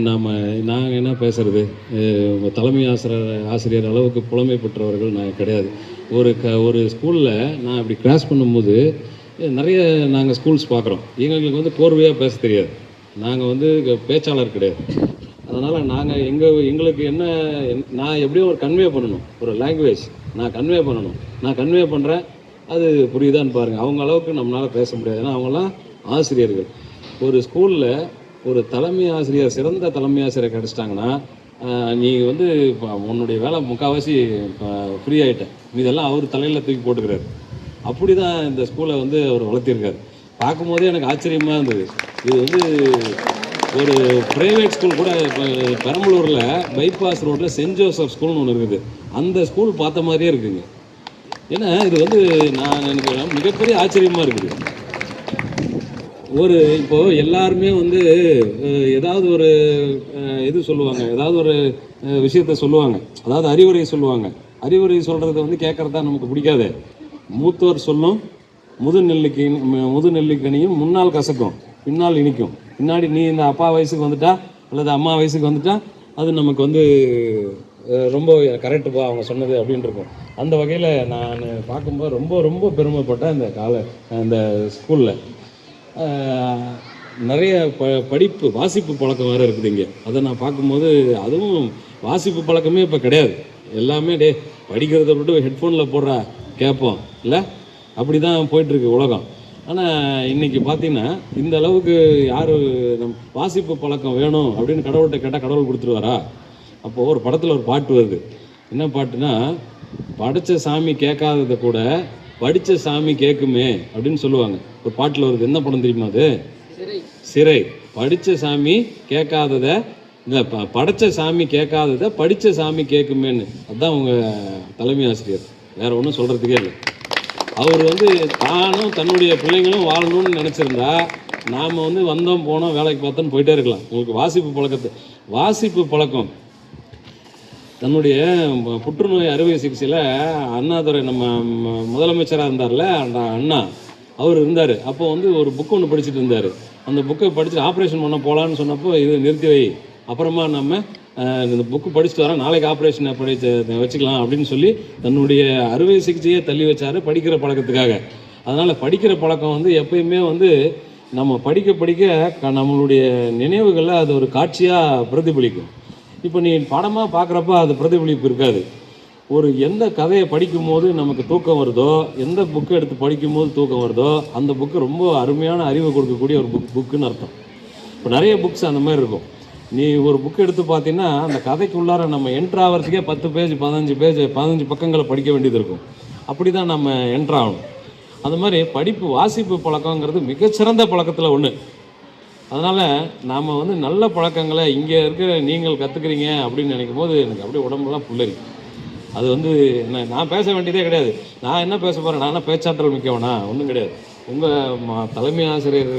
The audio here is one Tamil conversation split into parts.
நாம் நாங்கள் என்ன பேசுகிறது, தலைமை ஆசிரியர் அளவுக்கு புலமை பெற்றவர்கள் நாங்கள் கிடையாது. ஒரு ஸ்கூலில் நான் இப்படி கிராஸ் பண்ணும்போது நிறைய நாங்கள் ஸ்கூல்ஸ் பார்க்குறோம். எங்களுக்கு வந்து கோர்வையாக பேச தெரியாது. நாங்கள் வந்து பேச்சாளர் கிடையாது. அதனால் எங்களுக்கு என்ன, நான் எப்படியும் ஒரு கன்வே பண்ணணும், ஒரு லாங்குவேஜ் நான் கன்வே பண்ணணும். நான் கன்வே பண்ணுறேன், அது புரியுதான்னு பாருங்கள். அவங்க அளவுக்கு நம்மளால் பேச முடியாது. ஏன்னா அவங்களாம் ஆசிரியர்கள். ஒரு ஸ்கூலில் ஒரு தலைமை ஆசிரியர், சிறந்த தலைமை ஆசிரியர் கிடச்சிட்டாங்கன்னா நீ வந்து உன்னுடைய வேலை முக்கால்வாசி ஃப்ரீ ஆகிட்டேன். இதெல்லாம் அவர் தலையில் தூக்கி போட்டுக்கிறாரு. அப்படி தான் இந்த ஸ்கூலை வந்து அவர் வளர்த்திருக்காரு. பார்க்கும்போதே எனக்கு ஆச்சரியமாக இருந்தது. இது வந்து ஒரு ப்ரைவேட் ஸ்கூல் கூட இப்போ பெரம்பலூரில் பைபாஸ் ரோட்டில் சென்ட் ஜோசப் ஸ்கூல்னு ஒன்று இருக்குது. அந்த ஸ்கூல் பார்த்த மாதிரியே இருக்குங்க. ஏன்னா இது வந்து எனக்கு மிகப்பெரிய ஆச்சரியமாக இருக்குது. இப்போது எல்லாருமே வந்து ஏதாவது ஒரு இது சொல்லுவாங்க, ஏதாவது ஒரு விஷயத்த சொல்லுவாங்க, அதாவது அறிவுரை சொல்லுவாங்க. அறிவுரை சொல்கிறத வந்து கேட்குறது தான் நமக்கு பிடிக்காது. மூத்தோர் சொல்லும் முதுநெல்லிக்கனியும் முன்னால் கசக்கும் பின்னால் இனிக்கும். பின்னாடி நீ இந்த அப்பா வயசுக்கு வந்துட்டா அல்லது அம்மா வயசுக்கு வந்துட்டா அது நமக்கு வந்து ரொம்ப கரெக்டுப்பா அவங்க சொன்னது அப்படின்னு இருக்கும். அந்த வகையில் நான் பார்க்கும்போது ரொம்ப ரொம்ப பெருமைப்பட்டேன். இந்த ஸ்கூலில் நிறைய படிப்பு வாசிப்பு பழக்கம் வேறு இருக்குது இங்கே. அதை நான் பார்க்கும்போது அதுவும் வாசிப்பு பழக்கமே இப்போ கிடையாது. எல்லாமே படிக்கிறத விட்டு ஹெட்ஃபோனில் போடுறா கேட்போம் இல்லை, அப்படி தான் போயிட்டுருக்கு உலகம். ஆனால் இன்றைக்கி பார்த்திங்கன்னா இந்த அளவுக்கு யார் வாசிப்பு பழக்கம் வேணும் அப்படின்னு கடவுள்கிட்ட கேட்டால் கடவுள் கொடுத்துருவாரா? அப்போது ஒரு படத்தில் ஒரு பாட்டு வருது. என்ன பாட்டுனா, படைச்ச சாமி கேட்காததை கூட படித்த சாமி கேட்குமே அப்படின்னு சொல்லுவாங்க. ஒரு பாட்டில் வருது. என்ன படம் தெரியுமா அது? சிறை. படித்த சாமி கேட்காததை இல்லை, படைச்ச சாமி கேட்காததை படித்த சாமி கேட்குமேன்னு. அதுதான் உங்கள் தலைமை ஆசிரியர். வேறு ஒன்றும் சொல்கிறதுக்கே இல்லை. அவர் வந்து தானும் தன்னுடைய பிள்ளைங்களும் வாழணும்னு நினச்சிருந்தா நாம் வந்து வந்தோம் போனோம் வேலைக்கு பார்த்தோன்னு போயிட்டே இருக்கலாம். உங்களுக்கு வாசிப்பு பழக்கம் தன்னுடைய புற்றுநோய் அறுவை சிகிச்சையில் அண்ணாதுரை நம்ம முதலமைச்சராக இருந்தார்ல, அந்த அண்ணா அவர் இருந்தார். அப்போ வந்து ஒரு புக்கு ஒன்று படிச்சுட்டு இருந்தார். அந்த புக்கை படிச்சுட்டு ஆப்ரேஷன் பண்ண போகலான்னு சொன்னப்போ இது நிறுத்தி வை, அப்புறமா நம்ம இந்த புக்கு படிச்சுட்டு வரோம், நாளைக்கு ஆப்ரேஷனை வச்சுக்கலாம் அப்படின்னு சொல்லி தன்னுடைய அறுவை சிகிச்சையை தள்ளி வச்சார் படிக்கிற பழக்கத்துக்காக. அதனால் படிக்கிற பழக்கம் வந்து எப்பயுமே வந்து நம்ம படிக்க நம்மளுடைய நினைவுகளில் அது ஒரு காட்சியாக பிரதிபலிக்கும். இப்போ நீ படமாக பார்க்குறப்ப அது பிரதிபலிப்பு இருக்காது. எந்த கதையை படிக்கும்போது நமக்கு தூக்கம் வருதோ, எந்த புக்கை எடுத்து படிக்கும்போது தூக்கம் வருதோ, அந்த புக்கு ரொம்ப அருமையான அறிவு கொடுக்கக்கூடிய ஒரு புக்குன்னு அர்த்தம். இப்போ நிறைய புக்ஸ் அந்த மாதிரி இருக்கும். நீ ஒரு புக்கு எடுத்து பார்த்தீங்கன்னா அந்த கதைக்கு உள்ளார நம்ம என்ட்ராகிறதுக்கே 10 பேஜ் 15 பக்கங்களை படிக்க வேண்டியது இருக்கும். அப்படி தான் நம்ம என்ட்ராகணும். அந்த மாதிரி வாசிப்பு பழக்கங்கிறது மிகச்சிறந்த பழக்கத்தில் ஒன்று. அதனால் நாம் வந்து நல்ல பழக்கங்களை இங்கே இருக்கிற நீங்கள் கற்றுக்குறீங்க அப்படின்னு நினைக்கும் போது எனக்கு அப்படியே உடம்புலாம் புல்லரி. அது வந்து நான் பேச வேண்டியதே கிடையாது. நான் என்ன பேச போகிறேன்? நான் என்ன பேச்சாற்றல் மிக்கவனா? ஒன்றும் கிடையாது. உங்கள் தலைமை ஆசிரியர்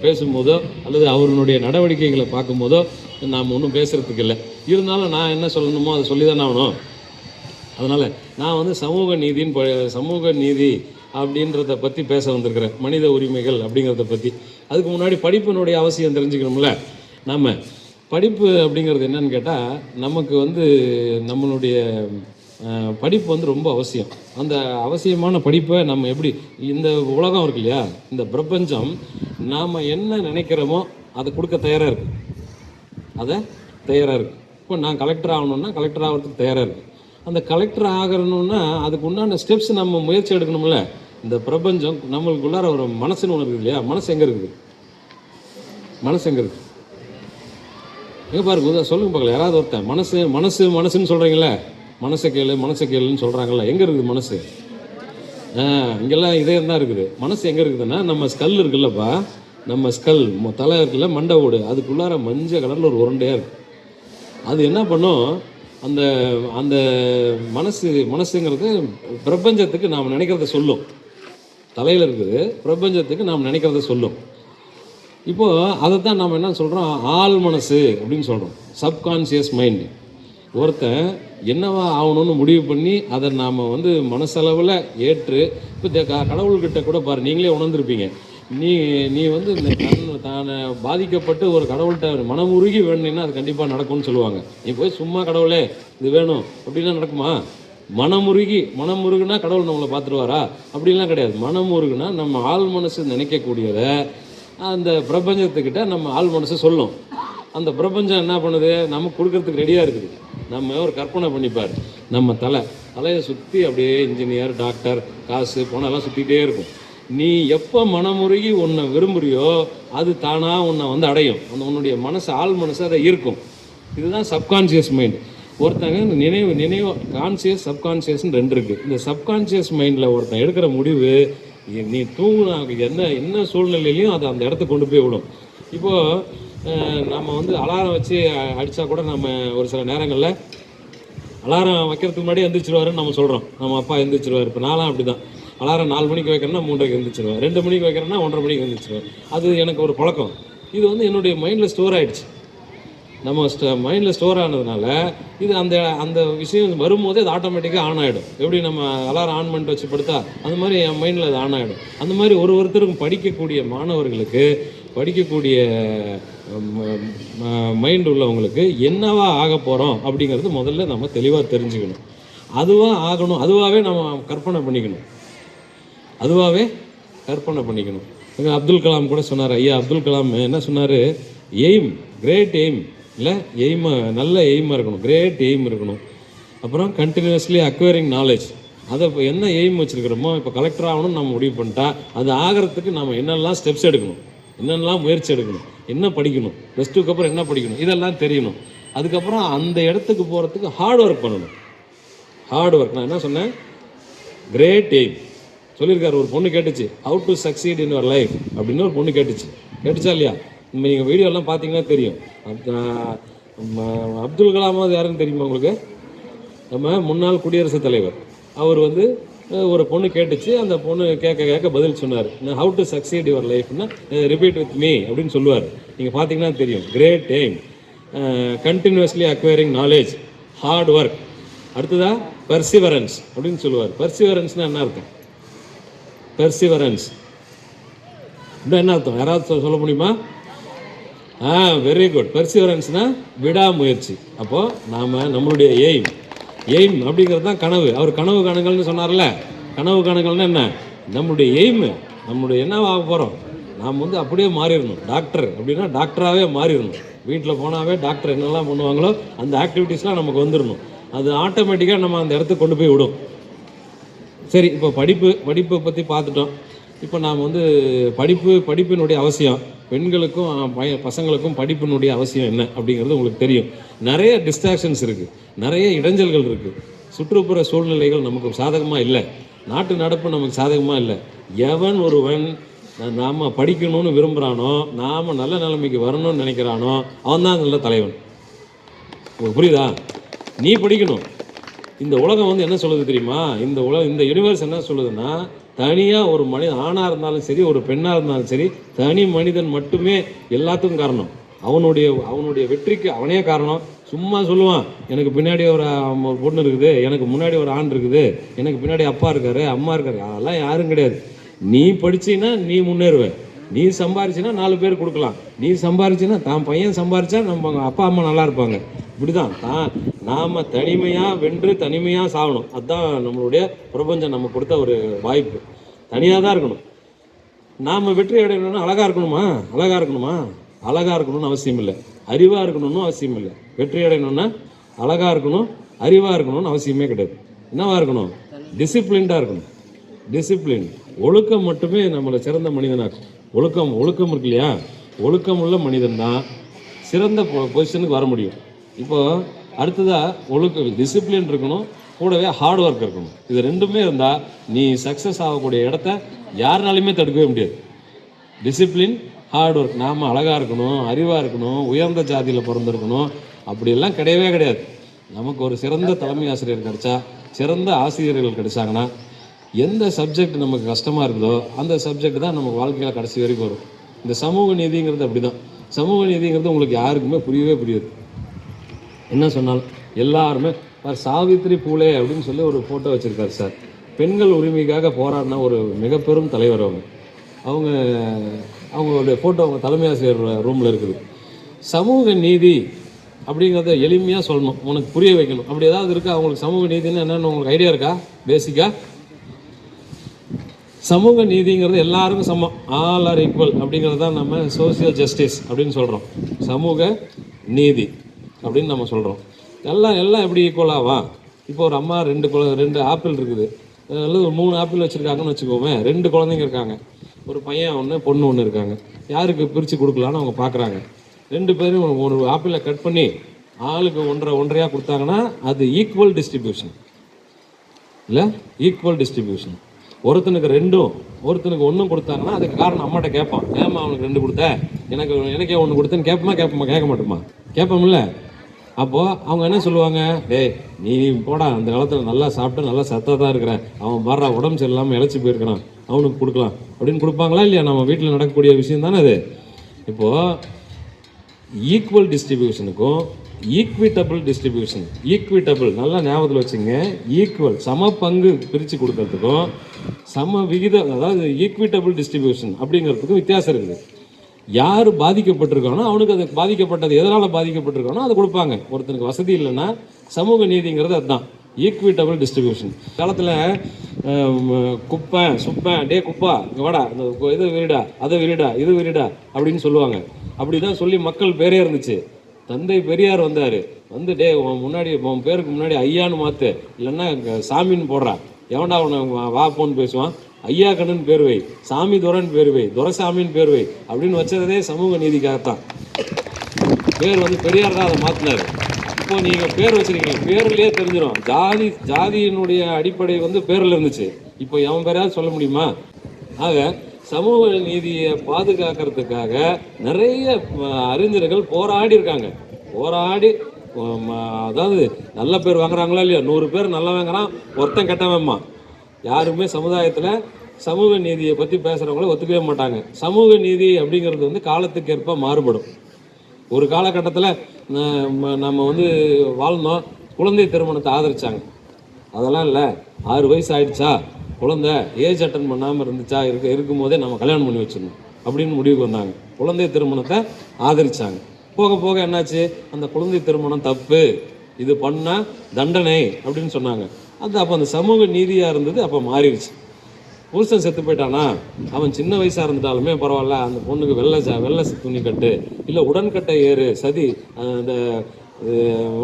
பேசும்போதோ அல்லது அவர்களுடைய நடவடிக்கைகளை பார்க்கும்போதோ நாம் ஒன்றும் பேசுகிறதுக்கு இல்லை. இருந்தாலும் நான் என்ன சொல்லணுமோ அதை சொல்லி தானே ஆகணும். அதனால் நான் வந்து சமூக நீதி அப்படின்றத பற்றி பேச வந்திருக்கிறேன். மனித உரிமைகள் அப்படிங்கிறத பற்றி. அதுக்கு முன்னாடி படிப்பினுடைய அவசியம் தெரிஞ்சுக்கணும்ல. நம்ம படிப்பு அப்படிங்கிறது என்னன்னு கேட்டால், நமக்கு வந்து நம்மளுடைய படிப்பு வந்து ரொம்ப அவசியம். அந்த அவசியமான படிப்பை நம்ம எப்படி, இந்த உலகம் இருக்கு இல்லையா, இந்த பிரபஞ்சம் நாம் என்ன நினைக்கிறோமோ அதை கொடுக்க தயாராக இருக்குது. இப்போ நான் கலெக்டர் ஆகணுன்னா கலெக்டர் ஆகிறதுக்கு தயாராக இருக்குது. அந்த கலெக்டர் ஆகணும்னா அதுக்கு உண்டான ஸ்டெப்ஸ் நம்ம முயற்சி எடுக்கணும்ல. இந்த பிரபஞ்சம் நம்மளுக்குள்ளார ஒரு மனசுன்னு ஒன்று இருக்குது இல்லையா. மனசு எங்கே இருக்குது? எங்கே பாருங்க, சொல்லுங்க பார்க்கல. யாராவது ஒருத்தன் மனசுன்னு சொல்கிறீங்களே, மனசை கேளுன்னு சொல்கிறாங்கல்ல. எங்கே இருக்குது மனசு? இங்கெல்லாம் இதயம் தான் இருக்குது. மனசு எங்கே இருக்குதுன்னா நம்ம ஸ்கல் இருக்குல்லப்பா, நம்ம ஸ்கல் தலை இருக்குல்ல, மண்டை ஓடு, அதுக்குள்ளார மஞ்சள் கலரில் ஒரு உருண்டையாக இருக்குது. அது என்ன பண்ணும், அந்த அந்த மனசுங்கிறது பிரபஞ்சத்துக்கு நாம் நினைக்கிறத சொல்லும். தலையில் இருக்குது, பிரபஞ்சத்துக்கு நாம் நினைக்கிறத சொல்லும். இப்போது அதை தான் நாம் என்ன சொல்கிறோம், ஆள் மனசு அப்படின்னு சொல்கிறோம். Subconscious mind. ஒருத்தன் என்னவா ஆகணும்னு முடிவு பண்ணி அதை நாம் வந்து மனசளவில் ஏற்று, இப்போ கடவுள்கிட்ட கூட பாரு, நீங்களே உணர்ந்துருப்பீங்க. நீ நீ வந்து இந்த தானே பாதிக்கப்பட்டு ஒரு கடவுள்கிட்ட மனமுருகி வேணும்னா அது கண்டிப்பாக நடக்கும்னு சொல்லுவாங்க. நீ போய் சும்மா கடவுளே இது வேணும் அப்படின்னா நடக்குமா? மனமுருகுனா கடவுள் நம்மளை பார்த்துருவாரா? அப்படின்லாம் கிடையாது. மனமுருகுனா நம்ம ஆள் மனசு நினைக்கக்கூடியதை அந்த பிரபஞ்சத்துக்கிட்ட நம்ம ஆள் மனசு சொல்லும். அந்த பிரபஞ்சம் என்ன பண்ணுது? நமக்கு கொடுக்கறதுக்கு ரெடியாக இருக்குது. நம்ம ஒரு கற்பனை பண்ணிப்பார், நம்ம தலையை சுற்றி அப்படியே இன்ஜினியர், டாக்டர், காசு பணம்லாம் சுற்றிக்கிட்டே இருக்கும். நீ எப்போ மனமுருகி உன்னை விரும்புறியோ அது தானாக உன்னை வந்து அடையும். அந்த உன்னுடைய மனசு, ஆள் மனசு அதை இருக்கும். இதுதான் சப்கான்ஷியஸ் மைண்ட். ஒருத்தங்க நினைவு கான்சியஸ், சப்கான்ஷியஸ்ன்னு ரெண்டு இருக்குது. இந்த சப்கான்ஷியஸ் மைண்டில் ஒருத்தன் எடுக்கிற முடிவு நீ தூங்குனா என்ன சூழ்நிலையிலையும் அதை அந்த இடத்துக்கு கொண்டு போய் விடும். இப்போது நம்ம வந்து அலாரம் வச்சு அடித்தா கூட நம்ம ஒரு சில நேரங்களில் அலாரம் வைக்கிறதுக்கு முன்னாடி எந்திரிச்சிருவாருன்னு நம்ம சொல்கிறோம். நம்ம அப்பா எந்திரிச்சிருவார். இப்போ நானும் அப்படி தான். அலாரம் 4 மணிக்கு வைக்கிறேன்னா 3:30க்கு எந்திரிச்சிருவேன். 2 மணிக்கு வைக்கிறேன்னா 1:30 மணிக்கு எந்திரிச்சிருவேன். அது எனக்கு ஒரு பழக்கம். இது வந்து என்னுடைய மைண்டில் ஸ்டோர் ஆகிடுச்சு. நம்ம மைண்டில் ஸ்டோர் ஆனதுனால இது அந்த விஷயம் வரும்போதே அது ஆட்டோமேட்டிக்காக ஆன் ஆகிடும். எப்படி நம்ம அலாரம் ஆன் பண்ணிட்டு வச்சு படுத்தா அந்த மாதிரி என் மைண்டில் அது ஆன் ஆகிடும். அந்த மாதிரி ஒருத்தருக்கும் படிக்கக்கூடிய மாணவர்களுக்கு, படிக்கக்கூடிய மைண்ட் உள்ளவங்களுக்கு என்னவா ஆக போகிறோம் அப்படிங்கிறது முதல்ல நம்ம தெளிவாக தெரிஞ்சுக்கணும். அதுவாக ஆகணும், அதுவாகவே நம்ம கற்பனை பண்ணிக்கணும். அப்துல் கலாம் கூட சொன்னார். ஐயா அப்துல் கலாம் என்ன சொன்னார்? எய்ம், கிரேட் எய்ம் இல்லை, எய்மை நல்ல எய்மாக இருக்கணும், கிரேட் எய்ம் இருக்கணும். அப்புறம் கண்டினியூஸ்லி அக்வயரிங் நாலேஜ். அதை இப்போ என்ன எய்ம் வச்சுருக்கிறோமோ, இப்போ கலெக்டர் ஆகணும்னு நம்ம முடிவு பண்ணிட்டா அது ஆகிறதுக்கு நம்ம என்னெல்லாம் ஸ்டெப்ஸ் எடுக்கணும், என்னென்னலாம் முயற்சி எடுக்கணும், என்ன படிக்கணும், +2க்கு அப்புறம் என்ன படிக்கணும், இதெல்லாம் தெரியணும். அதுக்கப்புறம் அந்த இடத்துக்கு போகிறதுக்கு ஹார்ட் ஒர்க் பண்ணணும். Hard work. நான் என்ன சொன்னேன்? கிரேட் எய்ம் சொல்லியிருக்காரு. ஒரு பொண்ணு கேட்டுச்சு, how to succeed in your life அப்படின்னு ஒரு பொண்ணு கேட்டுச்சா இல்லையா? நீங்கள் வீடியோலாம் பார்த்தீங்கன்னா தெரியும். அப்துல் கலாமாவது யாருன்னு தெரியுமா உங்களுக்கு? நம்ம முன்னாள் குடியரசுத் தலைவர். அவர் வந்து ஒரு பொண்ணு கேட்டுச்சு. அந்த பொண்ணு கேட்க பதில் சொன்னார். ஹவு டு சக்சீட் யுவர் லைஃப்னா ரிப்பீட் வித் மீ அப்படின்னு சொல்லுவார். நீங்கள் பார்த்தீங்கன்னா தெரியும். Great aim, continuously acquiring knowledge, hard work. அடுத்ததா பெர்சிவரன்ஸ் அப்படின்னு சொல்லுவார். பெர்சிவரன்ஸ்னால் என்ன அர்த்தம்? பெர்சிவரன்ஸ் என்ன அர்த்தம்? யாராவது சொல்ல முடியுமா? Very good. பெர்சிவரன்ஸ்னால் விடாமுயற்சி. அப்போது நம்மளுடைய எய்ம் அப்படிங்கிறது தான் கனவு. அவர் கனவு காணுங்கள்னு சொன்னார்ல. கனவு காணுங்கள்னா என்ன? நம்மளுடைய எய்மு, நம்மளுடைய என்னவா ஆக போகிறோம். நாம் வந்து அப்படியே மாறிடணும். டாக்டர் அப்படின்னா டாக்டராகவே மாறிடணும். வீட்டில் போனாவே டாக்டர் என்னெல்லாம் பண்ணுவாங்களோ அந்த ஆக்டிவிட்டீஸ்லாம் நமக்கு வந்துடணும். அது ஆட்டோமேட்டிக்காக நம்ம அந்த இடத்துக்கு கொண்டு போய் விடும். சரி, இப்போ படிப்பை பற்றி பார்த்துட்டோம். இப்போ நாம் வந்து படிப்பினுடைய அவசியம், பெண்களுக்கும் பசங்களுக்கும் படிப்பினுடைய அவசியம் என்ன அப்படிங்கிறது உங்களுக்கு தெரியும். நிறைய டிஸ்ட்ராக்ஷன்ஸ் இருக்குது, நிறைய இடைஞ்சல்கள் இருக்குது. சுற்றுப்புற சூழ்நிலைகள் நமக்கு சாதகமாக இல்லை, நாட்டு நடப்பு நமக்கு சாதகமாக இல்லை. எவன் ஒருவன் நாம் படிக்கணும்னு விரும்புகிறானோ, நாம் நல்ல நிலைமைக்கு வரணும்னு நினைக்கிறானோ அவன் தான் நல்ல தலைவன். உங்களுக்கு புரியுதா? நீ படிக்கணும். இந்த உலகம் வந்து என்ன சொல்லுது தெரியுமா? இந்த யூனிவர்ஸ் என்ன சொல்லுதுன்னா, தனியாக ஒரு மனிதன், ஆணாக இருந்தாலும் சரி ஒரு பெண்ணாக இருந்தாலும் சரி, தனி மனிதன் மட்டுமே எல்லாத்துக்கும் காரணம். அவனுடைய வெற்றிக்கு அவனே காரணம். சும்மா சொல்லுவான், எனக்கு பின்னாடி ஒரு பொண்ணு இருக்குது, எனக்கு முன்னாடி ஒரு ஆண் இருக்குது, எனக்கு பின்னாடி அப்பா இருக்காரு, அம்மா இருக்காரு. அதெல்லாம் யாரும் கிடையாது. நீ படிச்சின்னா நீ முன்னேறுவ, நீ சம்பாரிச்சின்னா 4 பேர் கொடுக்கலாம், நீ சம்பாரிச்சின்னா தான் பையன் சம்பாரிச்சா நம்ம அப்பா அம்மா நல்லா இருப்பாங்க. இப்படிதான் நாம் தனிமையாக வென்று தனிமையாக சாகணும். அதுதான் நம்மளுடைய பிரபஞ்சம் நம்ம கொடுத்த ஒரு வாய்ப்பு. தனியாக தான் இருக்கணும். நாம் வெற்றி அடையணும்னா அழகாக இருக்கணுமா? அழகாக இருக்கணும்னு அவசியம் இல்லை, அறிவாக இருக்கணும்னு அவசியம் இல்லை. வெற்றி அடையணும்னா அழகாக இருக்கணும், அறிவாக இருக்கணும்னு அவசியமே கிடையாது. என்னவாக இருக்கணும்? டிசிப்ளின்டாக இருக்கணும். டிசிப்ளின், ஒழுக்கம் மட்டுமே நம்மளை சிறந்த மனிதனாக்கும். ஒழுக்கம் இருக்கு இல்லையா? ஒழுக்கம் உள்ள மனிதன் தான் சிறந்த பொசிஷனுக்கு வர முடியும். இப்போது அடுத்ததாக டிசிப்ளின் இருக்கணும், கூடவே ஹார்ட் ஒர்க் இருக்கணும். இது ரெண்டுமே இருந்தால் நீ சக்ஸஸ் ஆகக்கூடிய இடத்த யாருனாலுமே தடுக்கவே முடியாது. Discipline, hard work. நாம் அழகாக இருக்கணும், அறிவாக இருக்கணும், உயர்ந்த ஜாதியில் பிறந்திருக்கணும் அப்படியெல்லாம் கிடையவே கிடையாது. நமக்கு ஒரு சிறந்த தலைமை ஆசிரியர் கிடைச்சா, சிறந்த ஆசிரியர்கள் கிடைச்சாங்கன்னா, எந்த சப்ஜெக்ட் நமக்கு கஷ்டமாக இருக்குதோ அந்த சப்ஜெக்ட் தான் நமக்கு வாழ்க்கையில் கடைசி வரைக்கும் வரும். இந்த சமூக நீதிங்கிறது அப்படி தான். சமூக நீதிங்கிறது உங்களுக்கு யாருக்குமே புரியாது. என்ன சொன்னாலும் எல்லாருமே சாவித்ரி பூலே அப்படின்னு சொல்லி ஒரு ஃபோட்டோ வச்சுருக்காரு சார். பெண்கள் உரிமைக்காக போராடின ஒரு மிக பெரும் தலைவர் அவங்க. அவங்க அவங்களுடைய ஃபோட்டோ அவங்க தலைமை ஆசிரியர் ரூமில் இருக்குது. சமூக நீதி அப்படிங்கிறத எளிமையாக சொல்லணும், உனக்கு புரிய வைக்கணும். அப்படி ஏதாவது இருக்கா அவங்களுக்கு? சமூக நீதின்னு என்னென்னு உங்களுக்கு ஐடியா இருக்கா? பேசிக்காக சமூக நீதிங்கிறது எல்லாருக்கும் சமம், ஆல் ஆர் ஈக்குவல் அப்படிங்கிறது தான் நம்ம சோசியல் ஜஸ்டிஸ் அப்படின்னு சொல்கிறோம். சமூக நீதி அப்படின்னு நம்ம சொல்கிறோம். எல்லாம் எப்படி ஈக்குவலாவா? இப்போ ஒரு அம்மா 2 ஆப்பிள் இருக்குது, அல்லது ஒரு 3 ஆப்பிள் வச்சுருக்காங்கன்னு வச்சுக்கோமே. 2 குழந்தைங்க இருக்காங்க, ஒரு பையன் ஒன்று பொண்ணு ஒன்று இருக்காங்க. யாருக்கு பிரித்து கொடுக்கலான்னு அவங்க பார்க்குறாங்க. 2 பேரும் ஒரு ஆப்பிளை கட் பண்ணி ஆளுக்கு ஒன்றையாக கொடுத்தாங்கன்னா அது ஈக்குவல் டிஸ்ட்ரிபியூஷன் இல்லை? Equal distribution. ஒருத்தனுக்கு 2ம் ஒருத்தனுக்கு 1ம் கொடுத்தாங்கன்னா அதுக்கு காரணம் அம்மாட்ட கேட்பான், ஏம்மா அவனுக்கு 2 கொடுத்த, எனக்கே 1 கொடுத்தேன்னு கேட்போமா கேட்க மாட்டோமா? கேட்போம்ல. அப்போது அவங்க என்ன சொல்லுவாங்க, டேய் நீ போடா, அந்த காலத்தில் நல்லா சாப்பிட்டு நல்லா சத்தாக தான் இருக்கிறேன், அவன் பாடுறா உடம்பு சரியில்லாமல் இழைச்சி போயிருக்கிறான், அவனுக்கு கொடுக்கலாம் அப்படின்னு கொடுப்பாங்களா இல்லையா? நம்ம வீட்டில் நடக்கக்கூடிய விஷயம் தானே அது. இப்போது ஈக்குவல் டிஸ்ட்ரிபியூஷனுக்கும் ஈக்விட்டபிள் டிஸ்ட்ரிபியூஷன், ஈக்விட்டபிள் நல்லா ஞாபகத்தில் வச்சுங்க, ஈக்குவல் சம பங்கு பிரித்து கொடுக்கறதுக்கும் சம விகிதம் அதாவது ஈக்விட்டபிள் டிஸ்ட்ரிபியூஷன் அப்படிங்கிறதுக்கும் வித்தியாசம் இருக்குது. யார் பாதிக்கப்பட்டிருக்கானோ அவனுக்கு அது பாதிக்கப்பட்டது எதனால் பாதிக்கப்பட்டிருக்கானோ அதை கொடுப்பாங்க. ஒருத்தனுக்கு வசதி இல்லைன்னா சமூக நீதிங்கிறது அதுதான் ஈக்விட்டபிள் டிஸ்ட்ரிபியூஷன். காலத்தில் குப்பை சுப்பேன் டே குப்பா இங்கே வாடா, இந்த இது விரிடா அதை விரிடா இது விரிடா அப்படின்னு சொல்லுவாங்க. அப்படி தான் சொல்லி மக்கள் பேரே இருந்துச்சு. தந்தை பெரியார் வந்தார், வந்து டே உன் பேருக்கு முன்னாடி ஐயான்னு மாற்று, இல்லைன்னா சாமின்னு போடுறா, எவன்டா அவனை வா போன்னு பேசுவான், ஐயா கண்ணன் பேர் வை, சாமி துரைன்னு பேர் வை, துரைசாமின்னு பேர் வை அப்படின்னு வச்சதே சமூக நீதிக்காகத்தான். பேர் பெரியார் தான் அதை மாற்றினார். இப்போ நீங்கள் பேர் வச்சுருக்கீங்க, பேர்லேயே தெரிஞ்சிடும். ஜாதியினுடைய அடிப்படை பேரில் இருந்துச்சு. இப்போ எவன் பேராவது சொல்ல முடியுமா? ஆக சமூக நீதியை பாதுகாக்கிறதுக்காக நிறைய அறிஞர்கள் போராடி இருக்காங்க. போராடி அதாவது நல்ல பேர் வாங்குறாங்களா இல்லையா? 100 பேர் நல்லா வாங்குறான், ஒருத்தன் கெட்டவன்மா. யாருமே சமுதாயத்தில் சமூக நீதியை பற்றி பேசுகிறவங்கள ஒத்துக்கவே மாட்டாங்க. சமூக நீதி அப்படிங்கிறது காலத்துக்கு ஏற்ப மாறுபடும். ஒரு காலகட்டத்தில் நம்ம வாழ்ந்தோம், குழந்தை திருமணத்தை ஆதரிச்சாங்க. அதெல்லாம் இல்லை, 6 வயசு ஆயிடுச்சா குழந்தை ஏஜ் அட்டன் பண்ணாமல் இருந்துச்சா இருக்கும் போதே நம்ம கல்யாணம் பண்ணி வச்சிடணும் அப்படின்னு முடிவுக்கு வந்தாங்க. குழந்தை திருமணத்தை ஆதரிச்சாங்க. போக போக என்னாச்சு, அந்த குழந்தை திருமணம் தப்பு, இது பண்ணால் தண்டனை அப்படின்னு சொன்னாங்க. அப்போ அந்த சமூக நீதியாக இருந்தது அப்போ மாறிடுச்சு. புருஷன் செத்து போயிட்டானா அவன் சின்ன வயசாக இருந்துட்டாலுமே பரவாயில்ல, அந்த பொண்ணுக்கு வெள்ளை துணி கட்டு, இல்லை உடன்கட்டை ஏறு, சதி, அந்த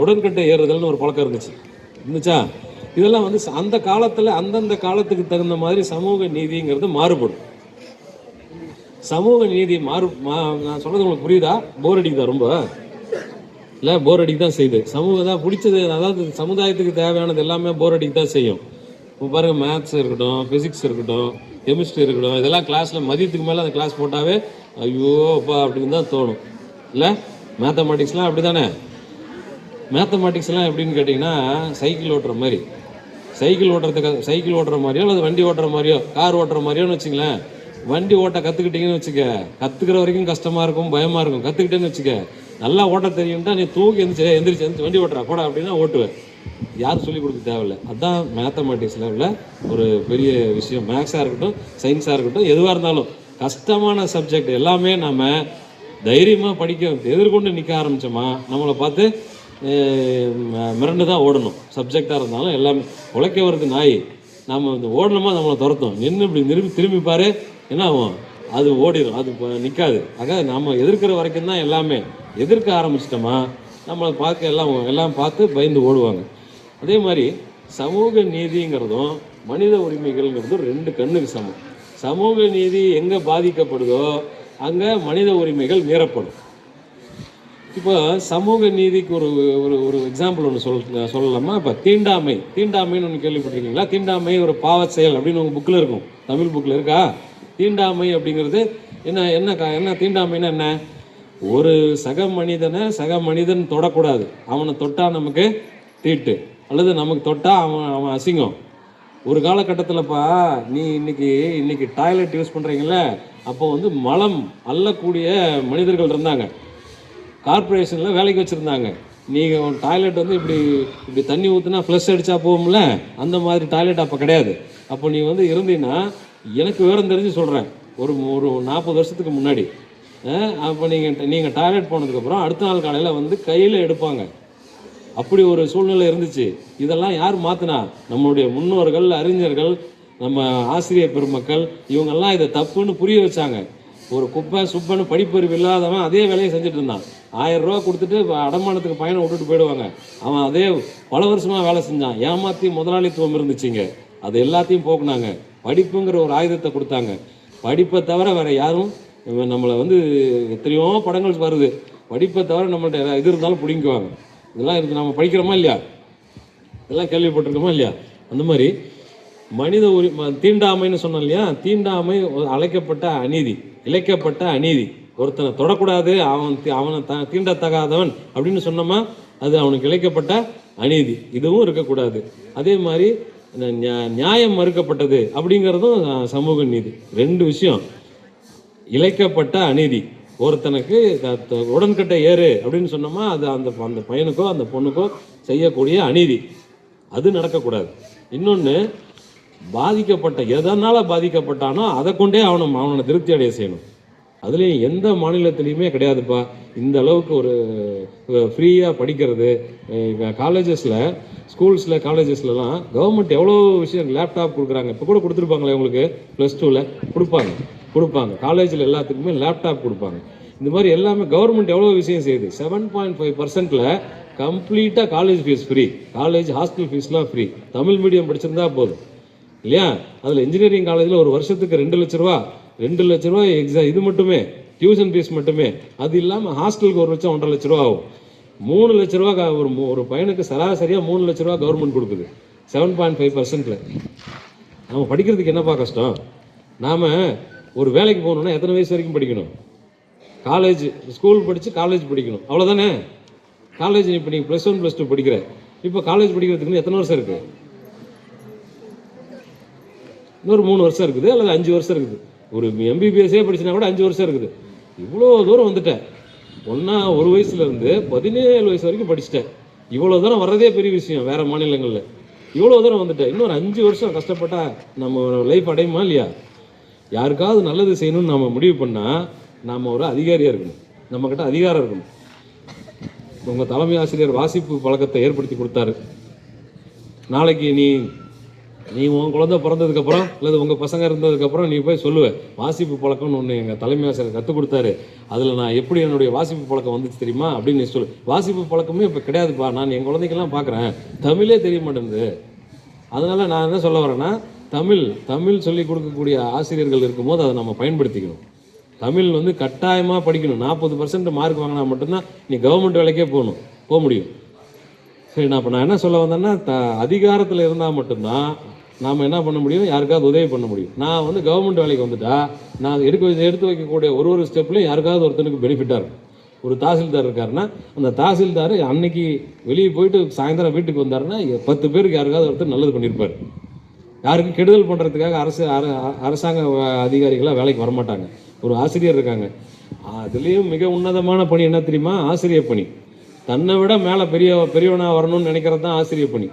உடன்கட்டை ஏறுதல்னு ஒரு பழக்கம் இருந்துச்சா? இதெல்லாம் அந்த காலத்தில் அந்தந்த காலத்துக்கு தகுந்த மாதிரி சமூக நீதிங்கிறது மாறுபடும். சமூக நீதி நான் சொல்கிறது உங்களுக்கு புரியுதா? போர் அடிக்குதா? ரொம்ப இல்லை, போர் அடிக்க தான் செய்யுது. சமூகம் தான் பிடிச்சது, அதாவது சமுதாயத்துக்கு தேவையானது எல்லாமே போர் அடிக்க தான் செய்யும். இப்போ பாருங்கள், மேத்ஸ் இருக்கட்டும், ஃபிசிக்ஸ் இருக்கட்டும், கெமிஸ்ட்ரி இருக்கட்டும், இதெல்லாம் கிளாஸில் மதியத்துக்கு மேலே அந்த கிளாஸ் போட்டாவே ஐயோ அப்பா அப்படின்னு தான் தோணும் இல்லை? மேத்தமெட்டிக்ஸ்லாம் அப்படி தானே? மேத்தமெட்டிக்ஸ்லாம் எப்படின்னு கேட்டிங்கன்னா சைக்கிள் ஓட்டுற மாதிரி, சைக்கிள் ஓட்டுற மாதிரியோ அல்லது வண்டி ஓட்டுற மாதிரியோ கார் ஓட்டுற மாதிரியோன்னு வச்சுங்களேன். வண்டி ஓட்ட கற்றுக்கிட்டிங்கன்னு வச்சுக்க, கற்றுக்கிற வரைக்கும் கஷ்டமாக இருக்கும், பயமாக இருக்கும். கற்றுக்கிட்டேன்னு வச்சுக்க, நல்லா ஓட்ட தெரியும்ட்டா நீ தூக்கி எந்திரிச்சு வண்டி ஓட்டுறா போடா அப்படின்னா ஓட்டுவேன். யாரும் சொல்லிக் கொடுக்க தேவையில்லை. அதுதான் மேத்தமெட்டிக்ஸில் உள்ள ஒரு பெரிய விஷயம். மேக்ஸாக இருக்கட்டும், சயின்ஸாக இருக்கட்டும், எதுவாக இருந்தாலும் கஷ்டமான சப்ஜெக்ட் எல்லாமே நம்ம தைரியமாக எதிர்கொண்டு நிற்க ஆரம்பித்தோமா நம்மளை பார்த்து மிரண்டு தான் ஓடணும். சப்ஜெக்டாக இருந்தாலும் எல்லாமே உழைக்க வருது நாய், நம்ம ஓடணுமா நம்மளை துரத்தும். நின்று இப்படி திரும்பி பாரு, என்ன ஆகும்? அது ஓடிடும், அது நிற்காது. ஆக நம்ம எதிர்க்கிற வரைக்கும் தான் எல்லாமே. எதிர்க்க ஆரம்பிச்சிட்டோமா நம்மளை பார்க்க எல்லாம் பார்த்து பயந்து ஓடுவாங்க. அதே மாதிரி சமூக நீதிங்கிறதும் மனித உரிமைகள்ங்கிறதும் 2 கண்ணுக்கு சமம். சமூக நீதி எங்கே பாதிக்கப்படுதோ அங்கே மனித உரிமைகள் மீறப்படும். இப்போ சமூக நீதிக்கு ஒரு எக்ஸாம்பிள் ஒன்று சொல்லலாமா? இப்போ தீண்டாமைன்னு ஒன்று கேள்விப்பட்டிருக்கீங்களா? தீண்டாமை ஒரு பாவச் செயல் அப்படின்னு உங்கள் புக்கில் இருக்கும், தமிழ் புக்கில் இருக்கா? தீண்டாமை அப்படிங்கிறது என்ன தீண்டாமைன்னா என்ன? ஒரு சக மனிதன் தொடக்கூடாது. அவனை தொட்டால் நமக்கு தீட்டு, அல்லது நமக்கு தொட்டால் அவன் அசிங்கம். ஒரு காலகட்டத்தில்ப்பா நீ இன்னைக்கு டாய்லெட் யூஸ் பண்ணுறீங்கள, அப்போ மலம் அள்ளக்கூடிய மனிதர்கள் இருந்தாங்க. கார்பரேஷனில் வேலைக்கு வச்சுருந்தாங்க. நீங்கள் டாய்லெட் இப்படி தண்ணி ஊற்றுனா ஃப்ளஷ் அடித்தா போகும்ல, அந்த மாதிரி டாய்லெட் அப்போ கிடையாது. அப்போ நீ இருந்தீங்கன்னா எனக்கு விவரம் தெரிஞ்சு சொல்கிறேன், ஒரு ஒரு 40 வருஷத்துக்கு முன்னாடி. அப்போ நீங்கள் டாய்லெட் போனதுக்கப்புறம் அடுத்த நாள் காலையில் வந்து கையில் எடுப்பாங்க. அப்படி ஒரு சூழ்நிலை இருந்துச்சு. இதெல்லாம் யார் மாற்றினா? நம்மளுடைய முன்னோர்கள், அறிஞர்கள், நம்ம ஆசிரியர் பெருமக்கள், இவங்கெல்லாம் இதை தப்புன்னு புரிய வச்சாங்க. ஒரு குப்பை சுப்பன்னு படிப்பறிவு இல்லாதவன் அதே வேலையை செஞ்சுட்டு இருந்தான். 1000 ரூபா கொடுத்துட்டு அடமானத்துக்கு பையனை விட்டுட்டு போயிடுவாங்க. அவன் அதே பல வருஷமாக வேலை செஞ்சான். ஏமாற்றி முதலாளித்துவம் இருந்துச்சுங்க. அது எல்லாத்தையும் போக்குனாங்க. படிப்புங்கிற ஒரு ஆயுதத்தை கொடுத்தாங்க. படிப்பை தவிர வேறு யாரும் நம்மளை வந்து எத்தனையோ படங்கள் வருது. படிப்பை தவிர நம்மள்ட்ட இது இருந்தாலும் பிடிங்குவாங்க. இதெல்லாம் இருக்குது. நம்ம படிக்கிறோமா இல்லையா? இதெல்லாம் கேள்விப்பட்டிருக்கோமா இல்லையா? அந்த மாதிரி மனித தீண்டாமைன்னு சொன்னோம் இல்லையா? தீண்டாமை அழைக்கப்பட்ட அநீதி, இழைக்கப்பட்ட அநீதி. ஒருத்தனை தொடக்கூடாது, அவனை தீண்டத்தகாதவன் அப்படின்னு சொன்னோமா அது அவனுக்கு இழைக்கப்பட்ட அநீதி. இதுவும் இருக்கக்கூடாது. அதே மாதிரி நியாயம் மறுக்கப்பட்டது அப்படிங்கிறதும் சமூக நீதி. 2 விஷயம். இழைக்கப்பட்ட அநீதி, ஒருத்தனுக்கு உடன்கட்டை ஏறு அப்படின்னு சொன்னோமா அது அந்த பையனுக்கோ அந்த பொண்ணுக்கோ செய்யக்கூடிய அநீதி, அது நடக்கக்கூடாது. இன்னொன்று, பாதிக்கப்பட்ட எதனால் பாதிக்கப்பட்டானோ அதை கொண்டே அவனை திருப்தி அடைய செய்யணும். அதுலேயும் எந்த மாநிலத்திலையுமே கிடையாதுப்பா இந்த அளவுக்கு ஒரு ஃப்ரீயாக படிக்கிறது. காலேஜஸில், ஸ்கூல்ஸில், காலேஜஸ்லலாம் கவர்மெண்ட் எவ்வளோ விஷயம் லேப்டாப் கொடுக்குறாங்க. இப்போ கூட கொடுத்துருப்பாங்களே உங்களுக்கு, +2ல் கொடுப்பாங்க. காலேஜில் எல்லாத்துக்குமே லேப்டாப் கொடுப்பாங்க. இந்த மாதிரி எல்லாமே கவர்மெண்ட் எவ்வளோ விஷயம் செய்யுது. 7.5% கம்ப்ளீட்டாக college fees free. College hostel ஃபீஸ்லாம் ஃப்ரீ. தமிழ் மீடியம் படிச்சிருந்தா போதும் இல்லையா? அதில் இன்ஜினியரிங் காலேஜில் ஒரு வருஷத்துக்கு 2 லட்ச ரூபா எக்ஸாம், இது மட்டுமே டியூஷன் ஃபீஸ் மட்டுமே. அது இல்லாமல் ஹாஸ்டலுக்கு 1 லட்சம் 1.5 லட்ச ரூபா ஆகும். 3 லட்ச ரூபா ஒரு பையனுக்கு சராசரியாக 3 லட்ச ரூபா கவர்மெண்ட் கொடுக்குது 7.5%. நம்ம படிக்கிறதுக்கு என்னப்பா கஷ்டம்? நாம் ஒரு வேலைக்கு போகணுன்னா எத்தனை வயசு வரைக்கும் படிக்கணும்? காலேஜ், ஸ்கூல் படித்து காலேஜ் படிக்கணும், அவ்வளோதானே? காலேஜ் இப்போ நீங்கள் +1 +2 படிக்கிற, இப்போ காலேஜ் படிக்கிறதுக்கு எத்தனை வருஷம் இருக்குது? இன்னொரு 3 வருஷம் இருக்குது, அல்லது 5 வருஷம் இருக்குது. ஒரு MBBSே படிச்சுனா கூட 5 வருஷம் இருக்குது. இவ்வளோ தூரம் வந்துட்டேன். ஒரு வயசுலேருந்து 17 வயசு வரைக்கும் படிச்சுட்டேன். இவ்வளோ தூரம் வர்றதே பெரிய விஷயம். வேறு மாநிலங்களில் இவ்வளோ தூரம் வந்துட்டேன். இன்னொரு 5 வருஷம் கஷ்டப்பட்டால் நம்ம லைஃப் அடையுமா இல்லையா? யாருக்காவது நல்லது செய்யணும்னு நம்ம முடிவு பண்ணால் நாம் ஒரு அதிகாரியாக இருக்கணும். நம்மக்கிட்ட அதிகாரம் இருக்கணும். உங்கள் தலைமை ஆசிரியர் வாசிப்பு பழக்கத்தை ஏற்படுத்தி கொடுத்தாரு. நாளைக்கு நீ உன் குழந்தை பிறந்ததுக்கப்புறம் அல்லது உங்கள் பசங்க இருந்ததுக்கப்புறம் நீ போய் சொல்லுவேன், வாசிப்பு பழக்கம்னு ஒன்று எங்கள் தலைமை ஆசிரியர் கற்றுக் கொடுத்தாரு, அதில் நான் எப்படி என்னுடைய வாசிப்பு பழக்கம் வந்துச்சு தெரியுமா அப்படின்னு நீ சொல்லு. வாசிப்பு பழக்கமே இப்போ கிடையாதுப்பா. நான் என் குழந்தைக்கெல்லாம் பார்க்குறேன், தமிழே தெரிய மாட்டேங்குது. அதனால் நான் என்ன சொல்ல வரேன்னா, தமிழ் சொல்லிக் கொடுக்கக்கூடிய ஆசிரியர்கள் இருக்கும்போது அதை நம்ம பயன்படுத்திக்கணும். தமிழ் வந்து கட்டாயமாக படிக்கணும். 40% மார்க் வாங்கினா மட்டும்தான் நீ கவர்மெண்ட் வேலைக்கே போக முடியும். சரி, நான் என்ன சொல்ல வந்தேன்னா, அதிகாரத்தில் இருந்தால் மட்டும்தான் நாம் என்ன பண்ண முடியும், யாருக்காவது உதவி பண்ண முடியும். நான் வந்து கவர்மெண்ட் வேலைக்கு வந்துட்டா நான் எடுத்து வைக்கக்கூடிய ஒரு ஸ்டெப்லையும் யாருக்காவது ஒருத்தனுக்கு பெனிஃபிட்டாக இருக்கும். ஒரு தாசில்தார் இருக்காருன்னா அந்த தாசில்தார் அன்னைக்கு வெளியே போயிட்டு சாயந்தரம் வீட்டுக்கு வந்தாருன்னா 10 பேருக்கு யாருக்காவது ஒருத்தர் நல்லது பண்ணியிருப்பார். யாருக்கும் கெடுதல் பண்ணுறதுக்காக அரசாங்க அதிகாரிகளாக வேலைக்கு வரமாட்டாங்க. ஒரு ஆசிரியர் இருக்காங்க, அதுலேயும் மிக உன்னதமான பணி என்ன தெரியுமா? ஆசிரியர் பணி. தன்னை விட மேலே பெரியவனாக வரணும்னு நினைக்கிறது தான் ஆசிரியர் பணி.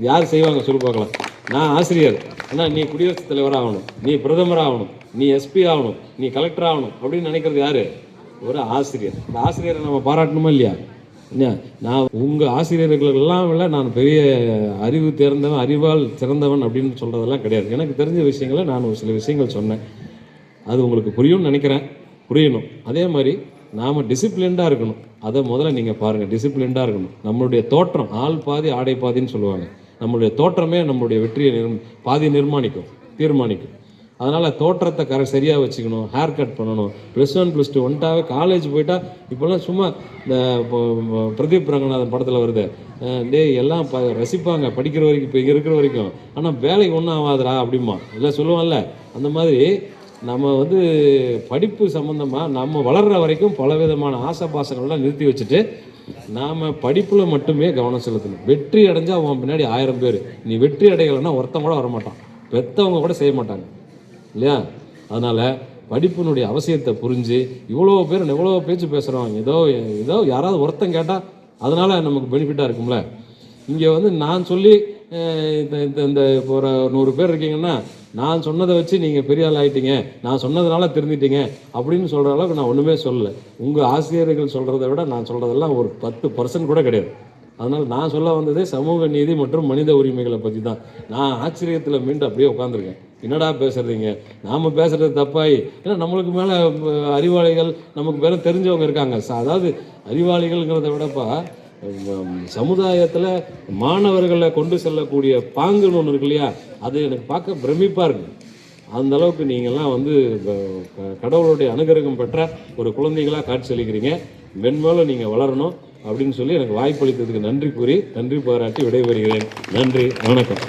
யார் செய்வாங்க சொல்லி பார்க்கலாம். நான் ஆசிரியர், ஆனால் நீ குடியரசுத் தலைவராக ஆகணும், நீ பிரதமர் ஆகணும், நீ SP ஆகணும், நீ கலெக்டர் ஆகணும் அப்படின்னு நினைக்கிறது யார்? ஒரு ஆசிரியர். இந்த ஆசிரியரை நம்ம பாராட்டணுமா இல்லையா? நான் உங்கள் ஆசிரியர்களெல்லாம் விட நான் பெரிய அறிவு தேர்ந்தவன், அறிவால் சிறந்தவன் அப்படின்னு சொல்கிறதெல்லாம் கிடையாது. எனக்கு தெரிஞ்ச விஷயங்களை நான் ஒரு சில விஷயங்கள் சொன்னேன். அது உங்களுக்கு புரியும்னு நினைக்கிறேன். புரியணும். அதே மாதிரி நாம் டிசிப்ளின்டாக இருக்கணும். அதை முதல்ல நீங்கள் பாருங்கள், டிசிப்ளின்டாக இருக்கணும். நம்மளுடைய தோற்றம் ஆள் பாதி ஆடை பாதின்னு சொல்லுவாங்க. நம்மளுடைய தோற்றமே நம்மளுடைய வெற்றியை பாதி தீர்மானிக்கும். அதனால் தோற்றத்தை சரியாக வச்சுக்கணும். ஹேர் கட் பண்ணணும். +1 +2 வந்துட்டாவே காலேஜ் போயிட்டா இப்போல்லாம் சும்மா இந்த பிரதீப் ரங்கநாதன் படத்தில் வருது, எல்லாம் ரசிப்பாங்க படிக்கிற வரைக்கும், இப்போ இருக்கிற வரைக்கும், ஆனால் வேலைக்கு ஒன்றும் ஆகாதுரா அப்படிமா இல்லை சொல்லுவான்ல. அந்த மாதிரி நம்ம வந்து படிப்பு சம்மந்தமாக நம்ம வளர்கிற வரைக்கும் பலவிதமான ஆசைப்பாசங்கள்லாம் நிறுத்தி வச்சுட்டு நாம் படிப்பில் மட்டுமே கவனம் செலுத்தணும். வெற்றி அடைஞ்சால் அவன் பின்னாடி 1000 பேர். நீ வெற்றி அடையலைன்னா ஒருத்தன் கூட வரமாட்டான், பெற்றவங்க கூட செய்ய மாட்டாங்க இல்லையா? அதனால் படிப்பினுடைய அவசியத்தை புரிஞ்சு எவ்வளோ பேச்சு பேசுகிறோம். ஏதோ யாராவது ஒருத்தன் கேட்டால் அதனால் நமக்கு பெனிஃபிட்டாக இருக்கும்ல. இங்கே வந்து நான் சொல்லி இந்த இப்போ ஒரு 100 பேர் இருக்கீங்கன்னா நான் சொன்னதை வச்சு நீங்கள் பெரிய ஆள் ஆகிட்டீங்க, நான் சொன்னதுனால திருந்திட்டீங்க அப்படின்னு சொல்கிற அளவுக்கு நான் ஒன்றுமே சொல்லலை. உங்கள் ஆசிரியர்கள் சொல்கிறத விட நான் சொல்கிறதெல்லாம் ஒரு 10% கூட கிடையாது. அதனால் நான் சொல்ல வந்ததே சமூக நீதி மற்றும் மனித உரிமைகளை பற்றி தான். நான் ஆச்சரியத்தில் மீண்டு அப்படியே உட்காந்துருக்கேன். என்னடா பேசுகிறீங்க, நாம் பேசுகிறது தப்பாயி, ஏன்னா நம்மளுக்கு மேலே அறிவாளிகள் நமக்கு பேர தெரிஞ்சவங்க இருக்காங்க. அதாவது அறிவாளிகள்ங்கிறத விடப்பா சமுதாயத்தில் மாணவர்களை கொண்டு செல்லக்கூடிய பாங்குன்னு ஒன்று இருக்கு இல்லையா, அது எனக்கு பார்க்க பிரமிப்பாக இருக்குது. அந்த அளவுக்கு நீங்கள்லாம் வந்து கடவுளுடைய அனுகிரகம் பெற்ற ஒரு குழந்தைகளாக காட்சி அளிக்கிறீங்க. மென்மேலும் நீங்கள் வளரணும் அப்படின்னு சொல்லி எனக்கு வாய்ப்பளித்ததுக்கு நன்றி கூறி நன்றி பாராட்டி விடைபெறுகிறேன். நன்றி, வணக்கம்.